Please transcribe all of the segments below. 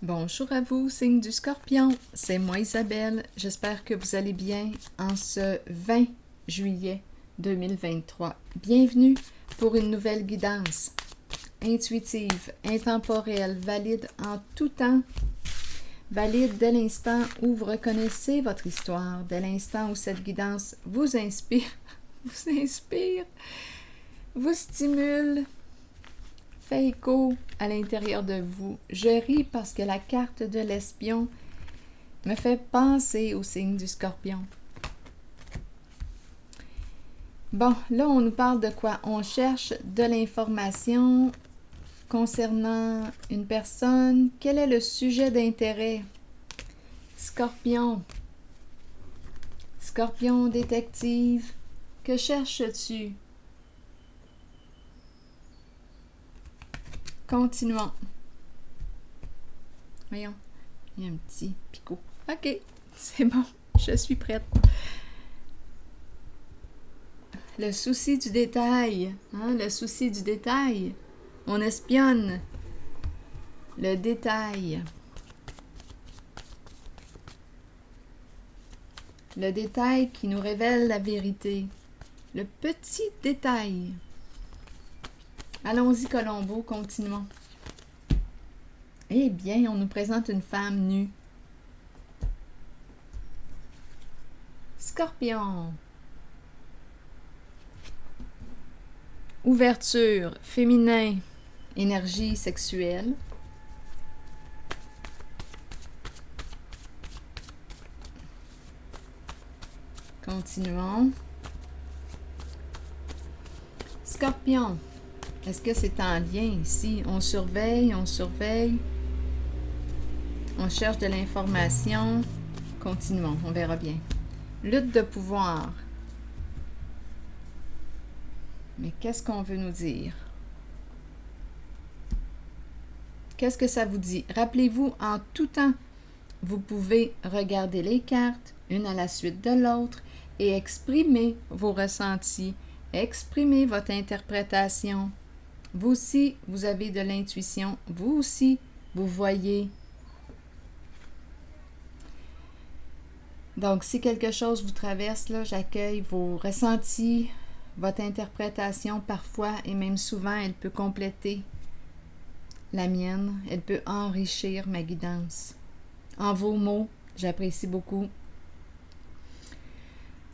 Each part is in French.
Bonjour à vous, signe du Scorpion, c'est moi Isabelle, j'espère que vous allez bien en ce 20 juillet 2023. Bienvenue pour une nouvelle guidance intuitive, intemporelle, valide en tout temps, valide dès l'instant où vous reconnaissez votre histoire, dès l'instant où cette guidance vous inspire, vous stimule, fait écho à l'intérieur de vous. Je ris parce que la carte de l'espion me fait penser au signe du Scorpion. Bon, là, on nous parle de quoi? On cherche de l'information concernant une personne. Quel est le sujet d'intérêt? Scorpion. Scorpion détective. Que cherches-tu? Continuons. Voyons, il y a un petit picot. OK, c'est bon, je suis prête. Le souci du détail, hein, le souci du détail. On espionne le détail. Le détail qui nous révèle la vérité. Le petit détail. Allons-y, Colombo, continuons. Eh bien, on nous présente une femme nue. Scorpion. Ouverture, féminin, énergie sexuelle. Continuons. Scorpion. Est-ce que c'est en lien ici? On surveille, on surveille. On cherche de l'information. Continuons, on verra bien. Lutte de pouvoir. Mais qu'est-ce qu'on veut nous dire? Qu'est-ce que ça vous dit? Rappelez-vous, en tout temps, vous pouvez regarder les cartes, une à la suite de l'autre, et exprimer vos ressentis, exprimer votre interprétation. Vous aussi, vous avez de l'intuition. Vous aussi, vous voyez. Donc, si quelque chose vous traverse, là, j'accueille vos ressentis, votre interprétation parfois et même souvent, elle peut compléter la mienne. Elle peut enrichir ma guidance. En vos mots, j'apprécie beaucoup.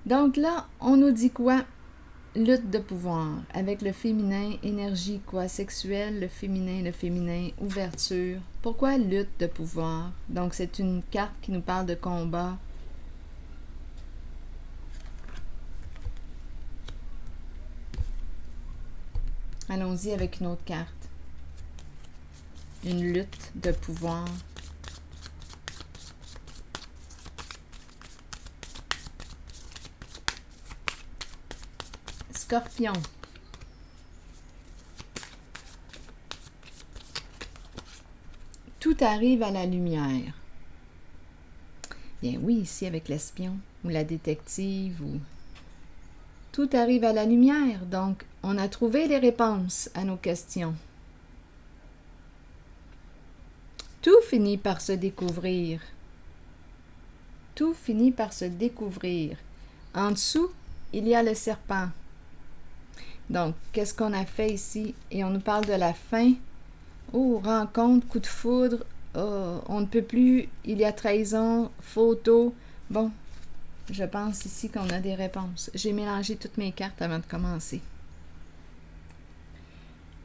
Donc là, on nous dit quoi? Lutte de pouvoir, avec le féminin, énergie quoi? Sexuelle, le féminin, ouverture. Pourquoi lutte de pouvoir? Donc c'est une carte qui nous parle de combat. Allons-y avec une autre carte. Une lutte de pouvoir. Scorpion. Tout arrive à la lumière. Bien oui, ici avec l'espion ou la détective ou... Tout arrive à la lumière, donc on a trouvé les réponses à nos questions. Tout finit par se découvrir. Tout finit par se découvrir. En dessous, il y a le serpent. Donc, qu'est-ce qu'on a fait ici? Et on nous parle de la fin. Oh, rencontre, coup de foudre. Oh, on ne peut plus. Il y a trahison, photo. Bon, je pense ici qu'on a des réponses. J'ai mélangé toutes mes cartes avant de commencer.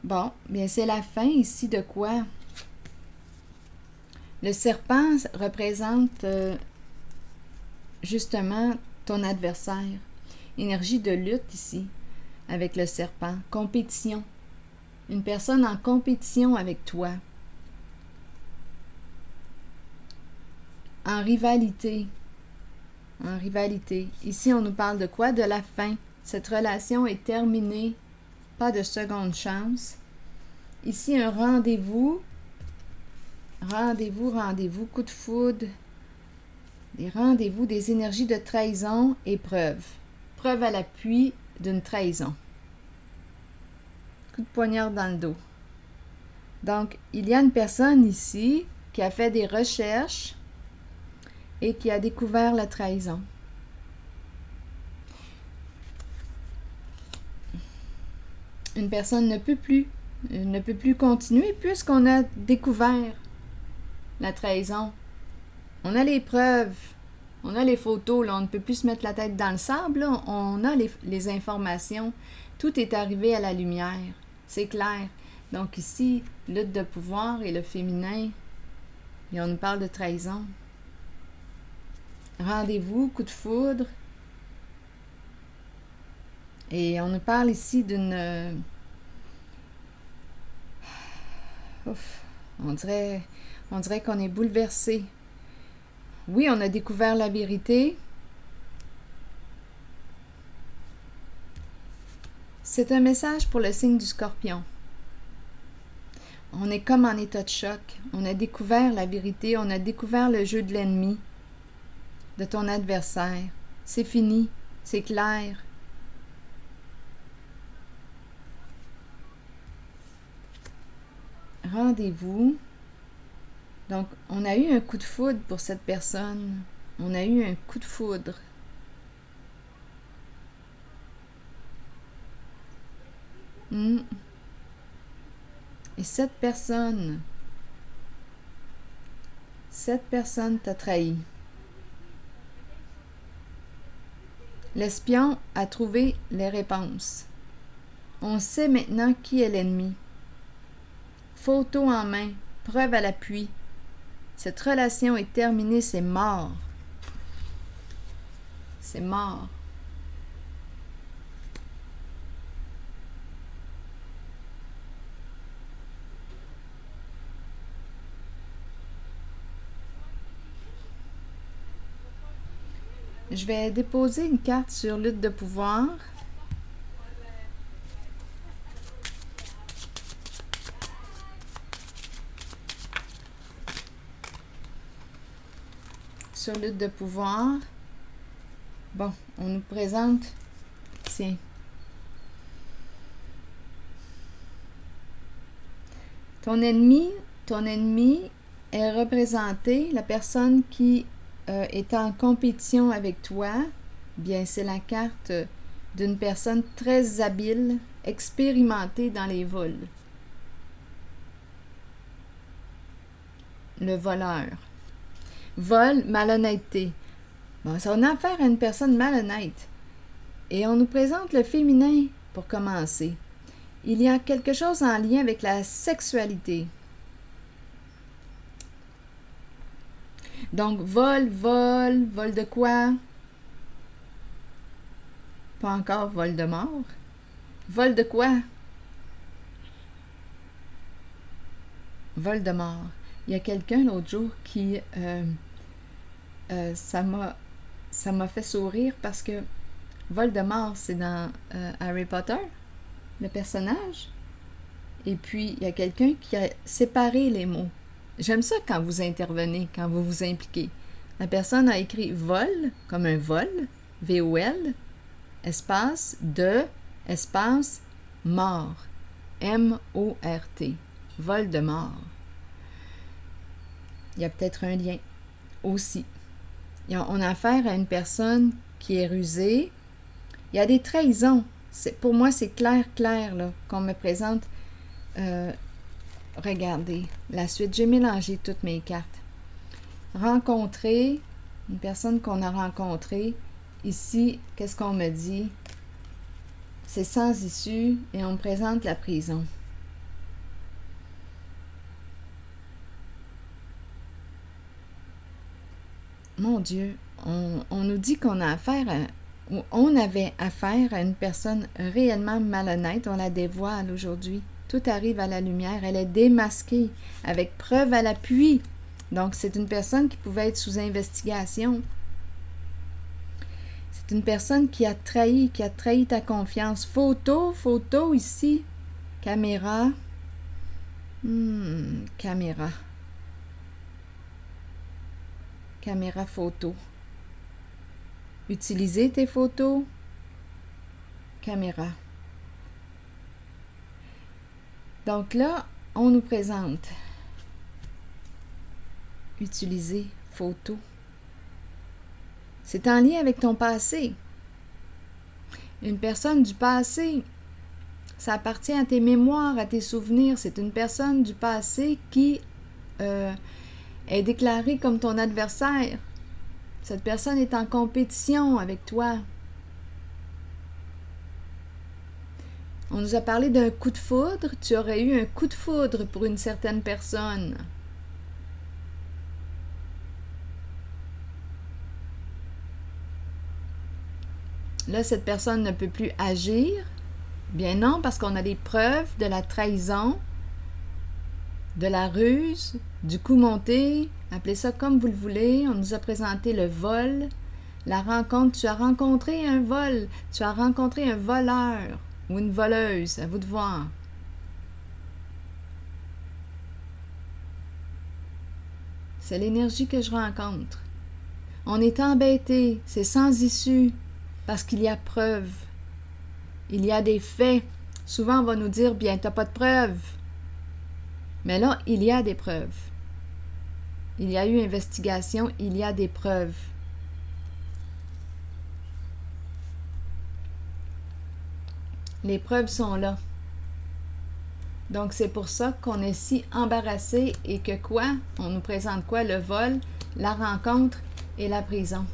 Bon, bien c'est la fin ici de quoi? Le serpent représente justement ton adversaire. Énergie de lutte ici. Avec le serpent. Compétition. Une personne en compétition avec toi. En rivalité. En rivalité. Ici, on nous parle de quoi? De la fin. Cette relation est terminée. Pas de seconde chance. Ici, un rendez-vous. Rendez-vous. Coup de foudre. Des rendez-vous, des énergies de trahison et preuve. Preuve à l'appui d'une trahison. Coup de poignard dans le dos. Donc, il y a une personne ici qui a fait des recherches et qui a découvert la trahison. Une personne ne peut plus continuer puisqu'on a découvert la trahison. On a les preuves, on a les photos, là, on ne peut plus se mettre la tête dans le sable, là. On a les informations, tout est arrivé à la lumière, c'est clair. Donc ici, lutte de pouvoir et le féminin, et on nous parle de trahison. Rendez-vous, coup de foudre. Et on nous parle ici d'une... On dirait qu'on est bouleversé. Oui, on a découvert la vérité. C'est un message pour le signe du Scorpion. On est comme en état de choc. On a découvert la vérité, on a découvert le jeu de l'ennemi, de ton adversaire. C'est fini, c'est clair. Rendez-vous. Donc, on a eu un coup de foudre pour cette personne. On a eu un coup de foudre. Et cette personne t'a trahi. L'espion a trouvé les réponses. On sait maintenant qui est l'ennemi. Photo en main, preuve à l'appui. Cette relation est terminée, c'est mort. C'est mort. Je vais déposer une carte sur lutte de pouvoir. Sur lutte de pouvoir. Bon, on nous présente... Tiens. Ton ennemi est représenté, la personne qui est en compétition avec toi. Bien, c'est la carte d'une personne très habile, expérimentée dans les vols. Le voleur. Vol, malhonnêteté. Bon, ça, on a affaire à une personne malhonnête. Et on nous présente le féminin pour commencer. Il y a quelque chose en lien avec la sexualité. Donc, vol de quoi? Pas encore vol de mort. Vol de quoi? Vol de mort. Il y a quelqu'un l'autre jour qui... ça m'a fait sourire parce que Voldemort, c'est dans Harry Potter, le personnage. Et puis, il y a quelqu'un qui a séparé les mots. J'aime ça quand vous intervenez, quand vous vous impliquez. La personne a écrit vol, comme un vol, V-O-L, espace, de, espace, mort, M-O-R-T, Voldemort. Il y a peut-être un lien aussi. On a affaire à une personne qui est rusée. Il y a des trahisons. Pour moi, c'est clair, là, qu'on me présente. Regardez, la suite. J'ai mélangé toutes mes cartes. Rencontrer, une personne qu'on a rencontrée. Ici, qu'est-ce qu'on me dit? C'est sans issue et on me présente la prison. Mon Dieu, on nous dit qu'on a affaire on avait affaire à une personne réellement malhonnête. On la dévoile aujourd'hui. Tout arrive à la lumière. Elle est démasquée avec preuve à l'appui. Donc, c'est une personne qui pouvait être sous investigation. C'est une personne qui a trahi ta confiance. Photo ici. Caméra. Caméra. Caméra photo. Utiliser tes photos. Caméra. Donc là, on nous présente utiliser photo. C'est en lien avec ton passé. Une personne du passé, ça appartient à tes mémoires, à tes souvenirs. C'est une personne du passé qui est déclarée comme ton adversaire. Cette personne est en compétition avec toi. On nous a parlé d'un coup de foudre. Tu aurais eu un coup de foudre pour une certaine personne. Là, cette personne ne peut plus agir. Bien non, parce qu'on a des preuves de la trahison, de la ruse, du coup monté, appelez ça comme vous le voulez. On nous a présenté le vol, la rencontre. Tu as rencontré un vol, tu as rencontré un voleur ou une voleuse, à vous de voir. C'est l'énergie que je rencontre. On est embêté, c'est sans issue, parce qu'il y a preuve. Il y a des faits. Souvent, on va nous dire, bien, t'as pas de preuves. Mais là, il y a des preuves. Il y a eu investigation, il y a des preuves. Les preuves sont là. Donc, c'est pour ça qu'on est si embarrassé et que quoi? On nous présente quoi? Le vol, la rencontre et la prison.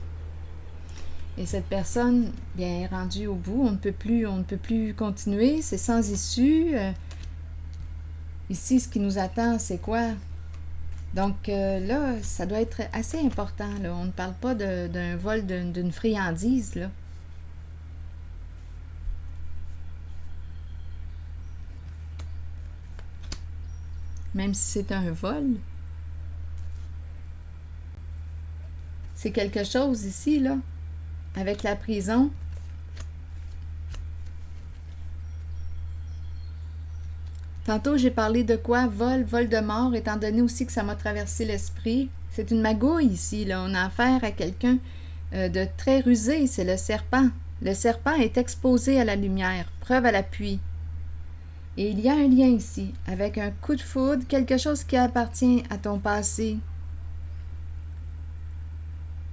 Et cette personne, bien, est rendue au bout. On ne peut plus continuer. C'est sans issue. Ici, ce qui nous attend, c'est quoi? Donc là, ça doit être assez important. Là. On ne parle pas d'un vol d'une friandise, là. Même si c'est un vol. C'est quelque chose ici, là, avec la prison. Tantôt, j'ai parlé de quoi? Vol de mort, étant donné aussi que ça m'a traversé l'esprit. C'est une magouille ici, là. On a affaire à quelqu'un de très rusé, c'est le serpent. Le serpent est exposé à la lumière, preuve à l'appui. Et il y a un lien ici, avec un coup de foudre, quelque chose qui appartient à ton passé.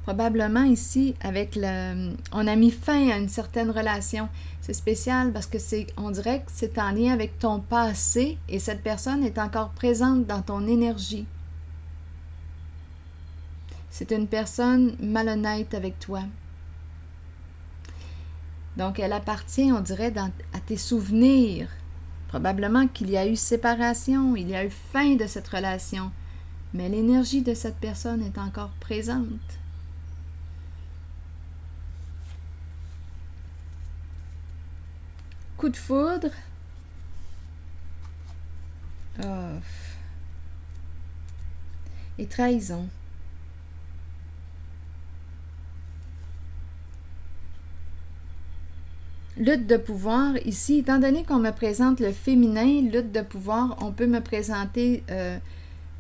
Probablement ici, on a mis fin à une certaine relation. C'est spécial parce que on dirait que c'est en lien avec ton passé et cette personne est encore présente dans ton énergie. C'est une personne malhonnête avec toi. Donc, elle appartient, on dirait, à tes souvenirs. Probablement qu'il y a eu séparation, il y a eu fin de cette relation, mais l'énergie de cette personne est encore présente. Coup de foudre. Oh. Et trahison. Lutte de pouvoir. Ici, étant donné qu'on me présente le féminin, lutte de pouvoir, on peut me présenter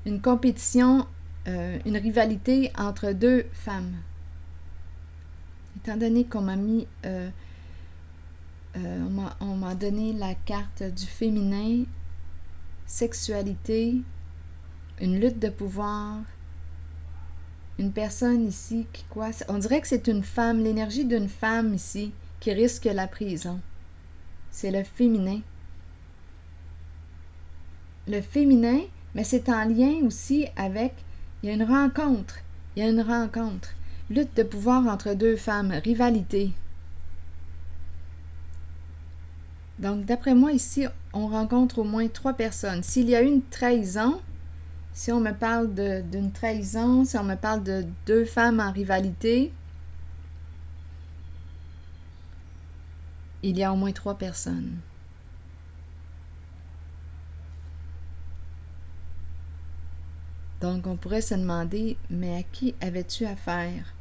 une compétition, une rivalité entre deux femmes. Étant donné qu'on m'a mis... on m'a donné la carte du féminin, sexualité, une lutte de pouvoir, une personne ici qui quoi? On dirait que c'est une femme, l'énergie d'une femme ici qui risque la prison. C'est le féminin. Le féminin, mais c'est en lien aussi avec, il y a une rencontre. Lutte de pouvoir entre deux femmes, rivalité. Donc, d'après moi, ici, on rencontre au moins 3 personnes. S'il y a eu une trahison, si on me parle d'une trahison, si on me parle de 2 femmes en rivalité, il y a au moins 3 personnes. Donc, on pourrait se demander, mais à qui avais-tu affaire?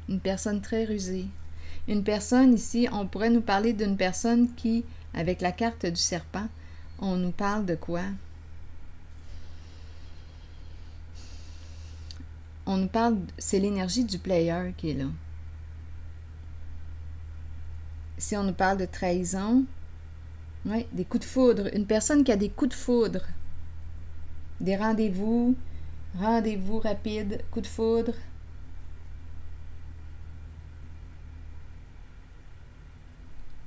Une personne très rusée. Une personne ici, on pourrait nous parler d'une personne qui, avec la carte du serpent, on nous parle de quoi? On nous parle, c'est l'énergie du player qui est là. Si on nous parle de trahison, oui, des coups de foudre. Une personne qui a des coups de foudre, des rendez-vous, Rendez-vous rapide, coup de foudre.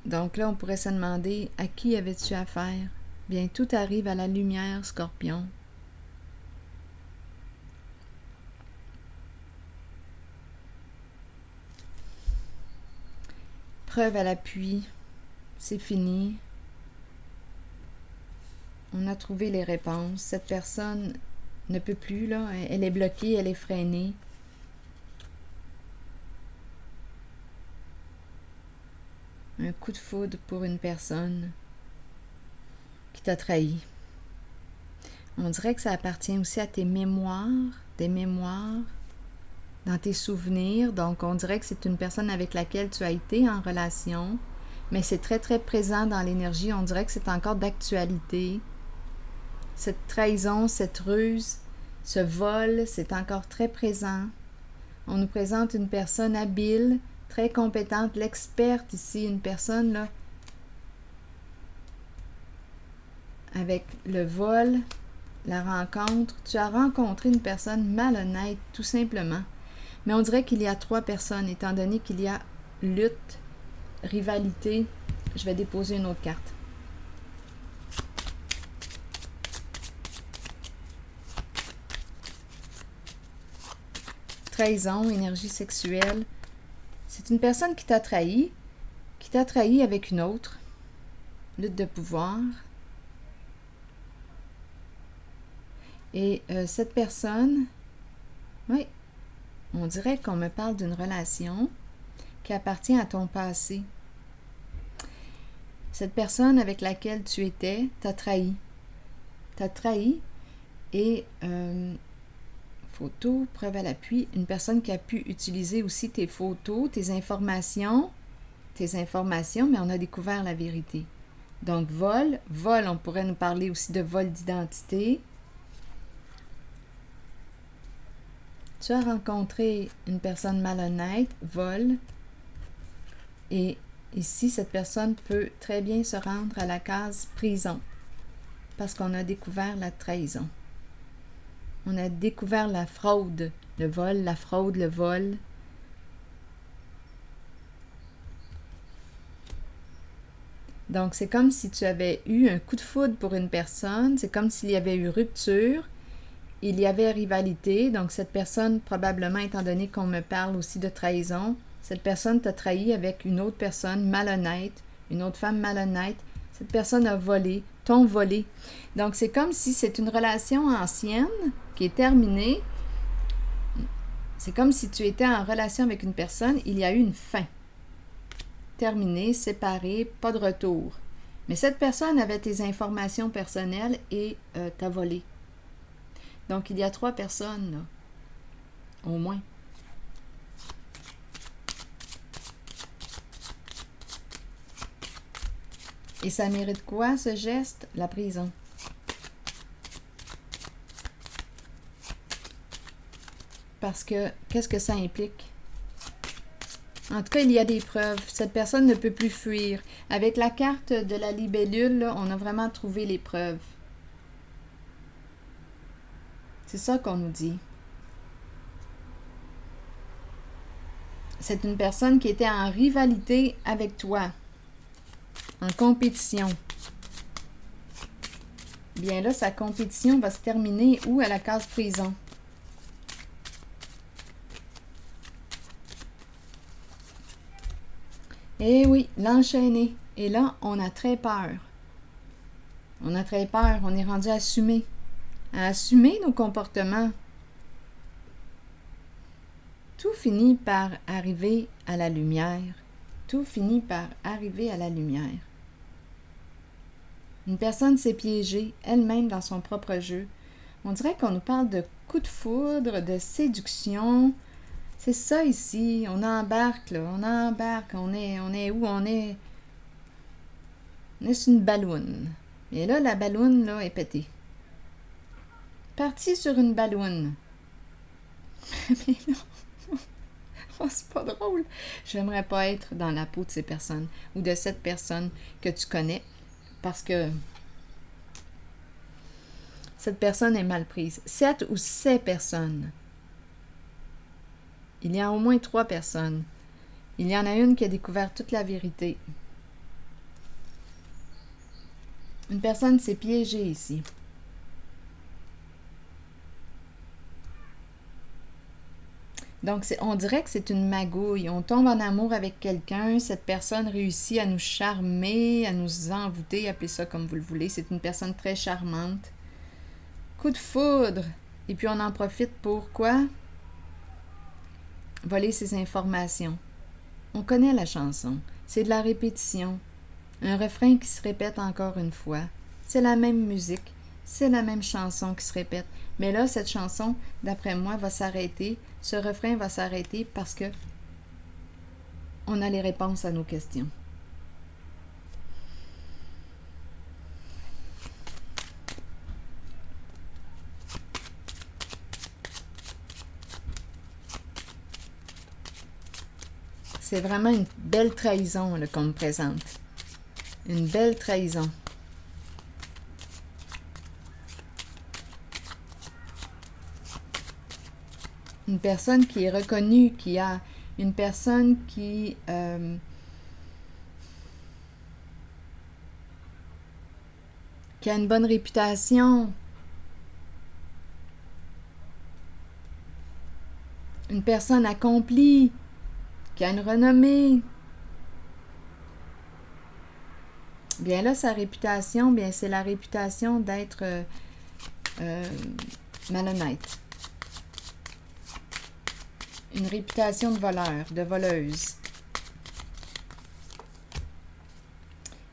Donc là, on pourrait se demander à qui avais-tu affaire? Bien, tout arrive à la lumière, Scorpion. Preuve à l'appui, c'est fini. On a trouvé les réponses. Cette personne ne peut plus, là. Elle est bloquée, elle est freinée. Un coup de foudre pour une personne qui t'a trahi. On dirait que ça appartient aussi à tes mémoires, des mémoires, dans tes souvenirs. Donc, on dirait que c'est une personne avec laquelle tu as été en relation, mais c'est très, très présent dans l'énergie. On dirait que c'est encore d'actualité. Cette trahison, cette ruse, ce vol, c'est encore très présent. On nous présente une personne habile, très compétente, l'experte ici, une personne là, avec le vol, la rencontre. Tu as rencontré une personne malhonnête, tout simplement. Mais on dirait qu'il y a 3 personnes, étant donné qu'il y a lutte, rivalité. Je vais déposer une autre carte. Trahison, énergie sexuelle. C'est une personne qui t'a trahi avec une autre. Lutte de pouvoir. Et cette personne, oui, on dirait qu'on me parle d'une relation qui appartient à ton passé. Cette personne avec laquelle tu étais t'a trahi. T'a trahi et photo, preuve à l'appui, une personne qui a pu utiliser aussi tes photos, tes informations, mais on a découvert la vérité. Donc, vol, on pourrait nous parler aussi de vol d'identité. Tu as rencontré une personne malhonnête, vol, et ici, cette personne peut très bien se rendre à la case prison, parce qu'on a découvert la trahison. On a découvert la fraude, le vol, la fraude, le vol. Donc, c'est comme si tu avais eu un coup de foudre pour une personne, c'est comme s'il y avait eu rupture, il y avait rivalité, donc cette personne, probablement, étant donné qu'on me parle aussi de trahison, cette personne t'a trahi avec une autre personne malhonnête, une autre femme malhonnête, cette personne a volé, t'ont volé. Donc, c'est comme si c'est une relation ancienne qui est terminée. C'est comme si tu étais en relation avec une personne, il y a eu une fin. Terminé, séparé, pas de retour. Mais cette personne avait tes informations personnelles et t'a volé. Donc, il y a 3 personnes, là, au moins. Et ça mérite quoi, ce geste? La prison. Parce que, qu'est-ce que ça implique? En tout cas, il y a des preuves. Cette personne ne peut plus fuir. Avec la carte de la libellule, là, on a vraiment trouvé les preuves. C'est ça qu'on nous dit. C'est une personne qui était en rivalité avec toi, en compétition. Bien là, sa compétition va se terminer où? À la case prison. Eh oui, l'enchaîner. Et là, on a très peur. On a très peur. On est rendu à assumer nos comportements. Tout finit par arriver à la lumière. Tout finit par arriver à la lumière. Une personne s'est piégée elle-même dans son propre jeu. On dirait qu'on nous parle de coup de foudre, de séduction. C'est ça ici. On embarque, là. On embarque. On est où? On est sur une balloune. Et là, la balloune, là, est pétée. Parti sur une balloune. Mais non. Oh, c'est pas drôle. J'aimerais pas être dans la peau de ces personnes ou de cette personne que tu connais parce que Cette personne est mal prise. 7 ou 7 personnes. Il y a au moins 3 personnes. Il y en a une qui a découvert toute la vérité. Une personne s'est piégée ici. Donc, on dirait que c'est une magouille. On tombe en amour avec quelqu'un, cette personne réussit à nous charmer, à nous envoûter, appelez ça comme vous le voulez. C'est une personne très charmante. Coup de foudre. Et puis, on en profite pour quoi? Voler ses informations. On connaît la chanson. C'est de la répétition. Un refrain qui se répète encore une fois. C'est la même musique. C'est la même chanson qui se répète. Mais là, cette chanson, d'après moi, va s'arrêter. Ce refrain va s'arrêter parce que on a les réponses à nos questions. C'est vraiment une belle trahison là, qu'on me présente. Une belle trahison. Une personne qui est reconnue, une personne qui a une bonne réputation, une personne accomplie, qui a une renommée. Bien là, sa réputation, bien c'est la réputation d'être malhonnête. Une réputation de voleur, de voleuse.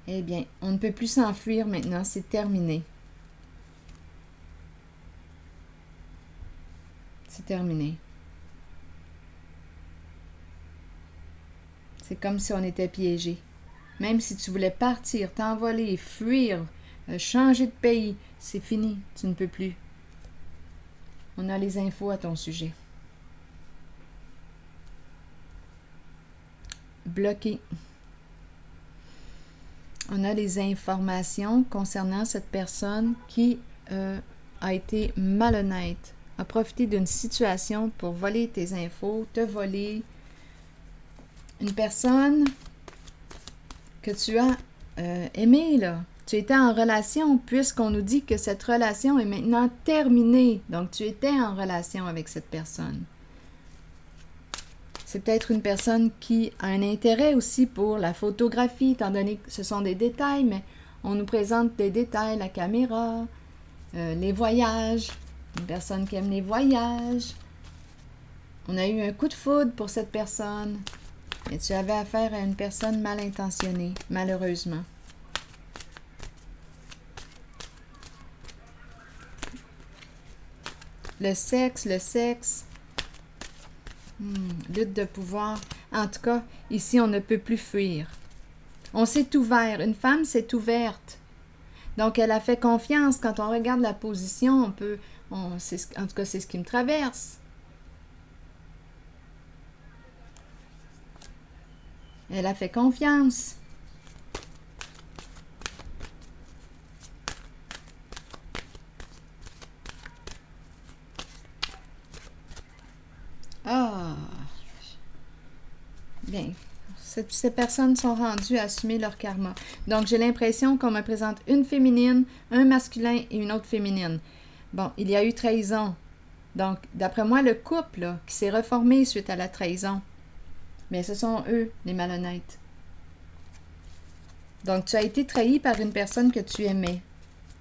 Eh bien, on ne peut plus s'enfuir maintenant, c'est terminé. C'est terminé. C'est comme si on était piégé. Même si tu voulais partir, t'envoler, fuir, changer de pays, c'est fini, tu ne peux plus. On a les infos à ton sujet. Bloqué. On a les informations concernant cette personne qui a été malhonnête, a profité d'une situation pour voler tes infos, te voler. Une personne que tu as aimée, là. Tu étais en relation, puisqu'on nous dit que cette relation est maintenant terminée. Donc, tu étais en relation avec cette personne. C'est peut-être une personne qui a un intérêt aussi pour la photographie, étant donné que ce sont des détails, mais on nous présente des détails, la caméra, les voyages, une personne qui aime les voyages. On a eu un coup de foudre pour cette personne, mais tu avais affaire à une personne mal intentionnée, malheureusement. Le sexe. Lutte de pouvoir. En tout cas, ici, on ne peut plus fuir. On s'est ouvert. Une femme s'est ouverte. Donc, elle a fait confiance. Quand on regarde la position, en tout cas, c'est ce qui me traverse. Elle a fait confiance. Ah! Bien. Ces personnes sont rendues à assumer leur karma. Donc, j'ai l'impression qu'on me présente une féminine, un masculin et une autre féminine. Bon, il y a eu trahison. Donc, d'après moi, le couple là, qui s'est reformé suite à la trahison, mais ce sont eux, les malhonnêtes. Donc, tu as été trahi par une personne que tu aimais.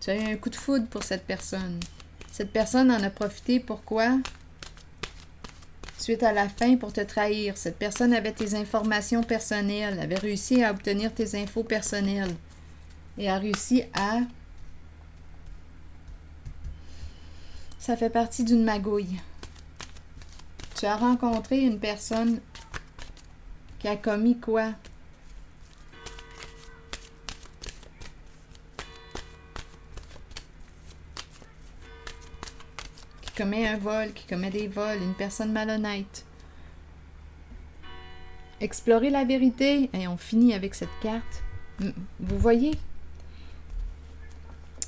Tu as eu un coup de foudre pour cette personne. Cette personne en a profité. Pourquoi? Suite à la fin, pour te trahir. Cette personne avait tes informations personnelles, avait réussi à obtenir tes infos personnelles et a réussi à... Ça fait partie d'une magouille. Tu as rencontré une personne qui a commis quoi? Qui commet un vol, qui commet des vols, une personne malhonnête. Explorer la vérité. Et on finit avec cette carte. Vous voyez?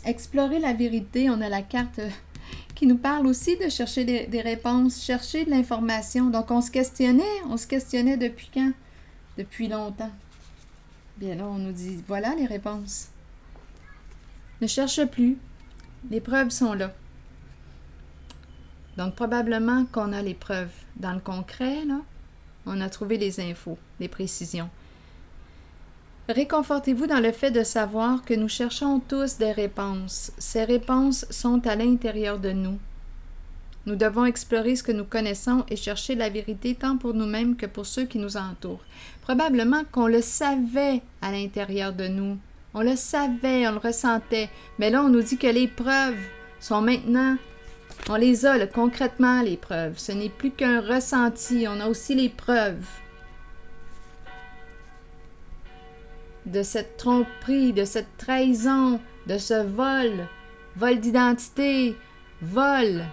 Explorer la vérité, on a la carte qui nous parle aussi de chercher des réponses, chercher de l'information. Donc, on se questionnait depuis quand? Depuis longtemps. Bien là, on nous dit, voilà les réponses. Ne cherche plus. Les preuves sont là. Donc, probablement qu'on a les preuves. Dans le concret, là, on a trouvé les infos, les précisions. Réconfortez-vous dans le fait de savoir que nous cherchons tous des réponses. Ces réponses sont à l'intérieur de nous. Nous devons explorer ce que nous connaissons et chercher la vérité tant pour nous-mêmes que pour ceux qui nous entourent. Probablement qu'on le savait à l'intérieur de nous. On le savait, on le ressentait. Mais là, on nous dit que les preuves sont maintenant... On les a, là, concrètement, les preuves. Ce n'est plus qu'un ressenti. On a aussi les preuves de cette tromperie, de cette trahison, de ce vol d'identité, vol.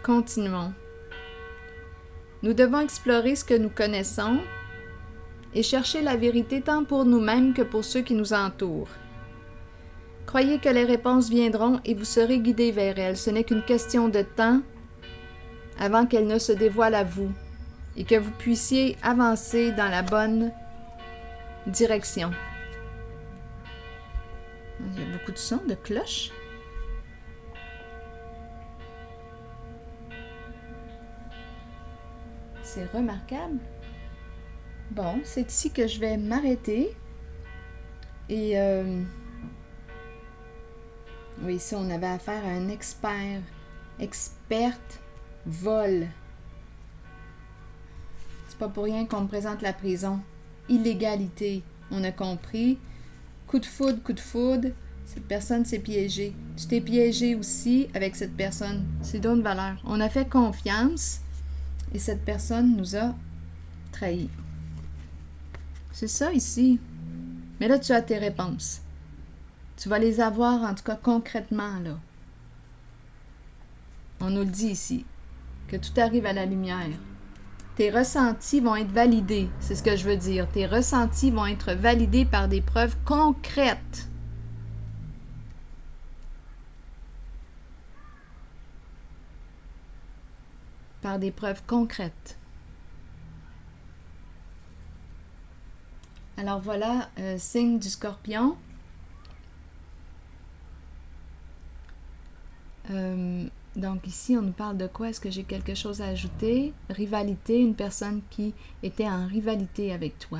Continuons. Nous devons explorer ce que nous connaissons et chercher la vérité tant pour nous-mêmes que pour ceux qui nous entourent. Croyez que les réponses viendront et vous serez guidés vers elles. Ce n'est qu'une question de temps avant qu'elles ne se dévoilent à vous et que vous puissiez avancer dans la bonne direction. Il y a beaucoup de sons, de cloches. C'est remarquable. Bon, c'est ici que je vais m'arrêter. Et oui, ici, on avait affaire à un experte vol. C'est pas pour rien qu'on me présente la prison. Illégalité, on a compris. Coup de foudre, cette personne s'est piégée. Tu t'es piégé aussi avec cette personne. C'est d'autres valeurs. On a fait confiance et cette personne nous a trahis. C'est ça ici. Mais là, tu as tes réponses. Tu vas les avoir, en tout cas, concrètement, là. On nous le dit ici, que tout arrive à la lumière. Tes ressentis vont être validés, c'est ce que je veux dire. Tes ressentis vont être validés par des preuves concrètes. Par des preuves concrètes. Alors voilà, signe du Scorpion. Donc ici, on nous parle de quoi? Est-ce que j'ai quelque chose à ajouter? Rivalité, une personne qui était en rivalité avec toi.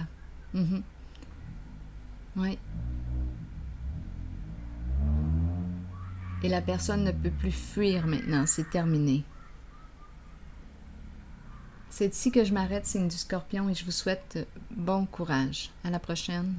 Oui. Et la personne ne peut plus fuir maintenant, c'est terminé. C'est ici que je m'arrête, signe du Scorpion, et je vous souhaite bon courage. À la prochaine.